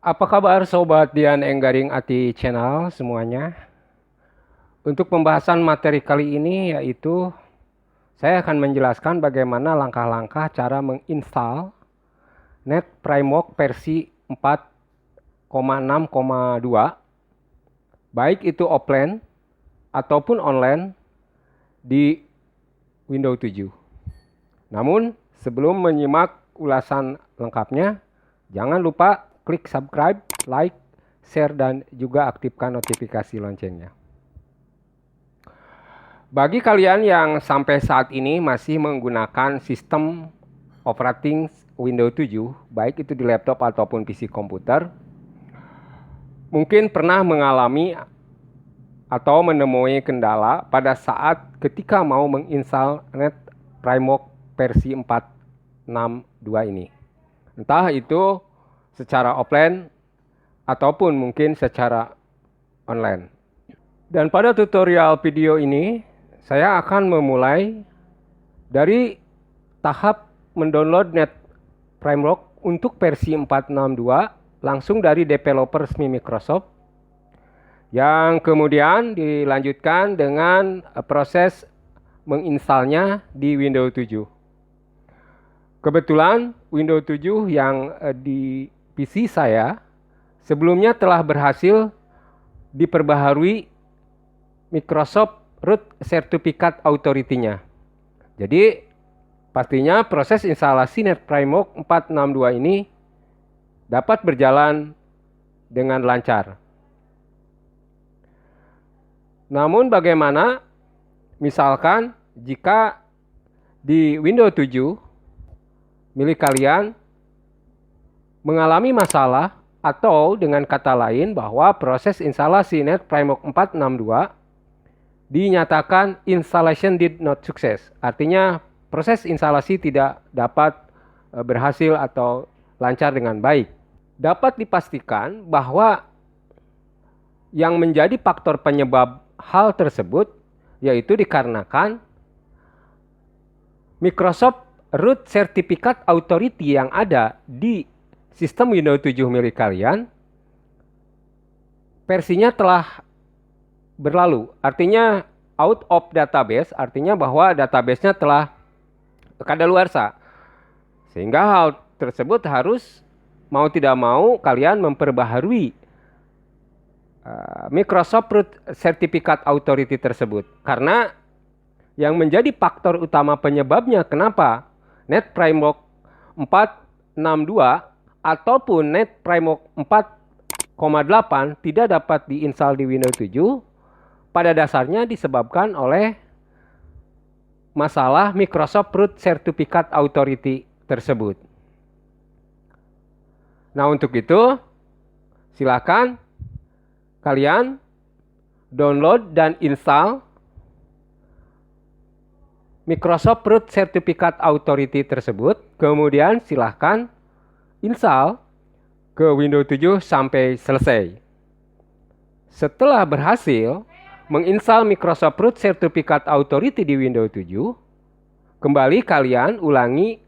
Apa kabar Sobat Dian Enggaring Ati Channel semuanya? Untuk pembahasan materi kali ini yaitu saya akan menjelaskan bagaimana langkah-langkah cara menginstal NetPrimoc versi 4,6,2 baik itu offline ataupun online di Windows 7. Namun sebelum menyimak ulasan lengkapnya, jangan lupa klik subscribe, like, share, dan juga aktifkan notifikasi loncengnya. Bagi kalian yang sampai saat ini masih menggunakan sistem operating Windows 7, baik itu di laptop ataupun PC komputer, mungkin pernah mengalami atau menemui kendala pada saat ketika mau menginstal NetPrimoc versi 4.6.2 ini. Entah itu secara offline ataupun mungkin secara online. Dan pada tutorial video ini saya akan memulai dari tahap mendownload NetPrimoc untuk versi 4.6.2 langsung dari developer resmi Microsoft, yang kemudian dilanjutkan dengan proses menginstalnya di Windows 7. Kebetulan Windows 7 yang di PC saya sebelumnya telah berhasil diperbaharui Microsoft Root Certificate Authority-nya. Jadi pastinya proses instalasi NetPrimoc 4.6.2 ini dapat berjalan dengan lancar. Namun bagaimana misalkan jika di Windows 7 milik kalian mengalami masalah, atau dengan kata lain bahwa proses instalasi NetPrimoc 4.6.2 dinyatakan installation did not success. Artinya proses instalasi tidak dapat berhasil atau lancar dengan baik. Dapat dipastikan bahwa yang menjadi faktor penyebab hal tersebut yaitu dikarenakan Microsoft Root Certificate Authority yang ada di sistem Windows 7 milik kalian versinya telah berlalu. Artinya out of database, artinya bahwa databasenya telah kadaluarsa. Sehingga hal tersebut harus mau tidak mau kalian memperbaharui Microsoft Root Certificate Authority tersebut. Karena yang menjadi faktor utama penyebabnya kenapa NetPrimoc 4.6.2 ataupun NetPrimoc 4.8 tidak dapat diinstal di Windows 7 pada dasarnya disebabkan oleh masalah Microsoft Root Certificate Authority tersebut. Nah, untuk itu silakan kalian download dan install Microsoft Root Certificate Authority tersebut, kemudian silahkan install ke Windows 7 sampai selesai. Setelah berhasil menginstal Microsoft Root Certificate Authority di Windows 7, kembali kalian ulangi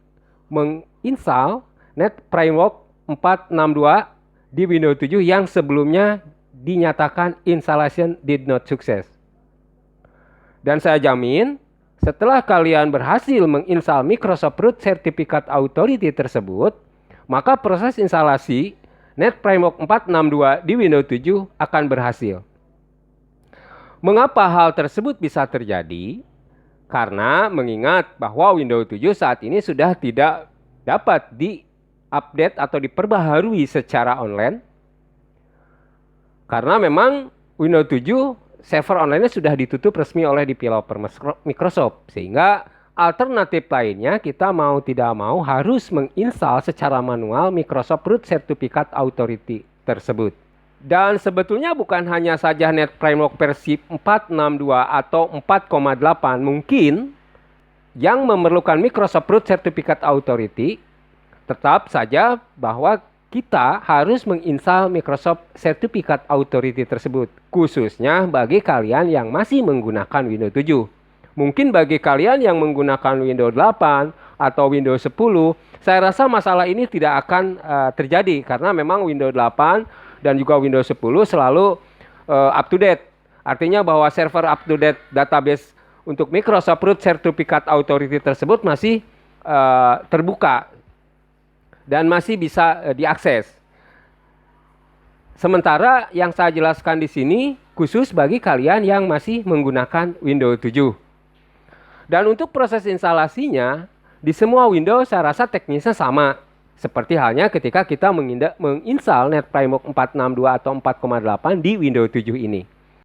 menginstal NetPrimoc 4.6.2 di Windows 7 yang sebelumnya dinyatakan installation did not success. Dan saya jamin setelah kalian berhasil menginstal Microsoft Root Certificate Authority tersebut, maka proses instalasi NetPrimoc 4.6.2 di Windows 7 akan berhasil. Mengapa hal tersebut bisa terjadi? Karena mengingat bahwa Windows 7 saat ini sudah tidak dapat diupdate atau diperbaharui secara online. Karena memang Windows 7 server online-nya sudah ditutup resmi oleh developer Microsoft. Sehingga alternatif lainnya kita mau tidak mau harus menginstal secara manual Microsoft Root Certificate Authority tersebut. Dan sebetulnya bukan hanya saja NetPrimoc versi 4.6.2 atau 4.8 mungkin yang memerlukan Microsoft Root Certificate Authority, tetap saja bahwa kita harus menginstal Microsoft Certificate Authority tersebut, khususnya bagi kalian yang masih menggunakan Windows 7. Mungkin bagi kalian yang menggunakan Windows 8 atau Windows 10, saya rasa masalah ini tidak akan terjadi karena memang Windows 8 dan juga Windows 10 selalu up to date. Artinya bahwa server up to date database untuk Microsoft Root Certificate Authority tersebut masih terbuka dan masih bisa diakses. Sementara yang saya jelaskan di sini khusus bagi kalian yang masih menggunakan Windows 7. Dan untuk proses instalasinya di semua Windows saya rasa teknisnya sama. Seperti halnya ketika kita menginstal NetFramework 4.6.2 atau 4.8 di Windows 7 ini.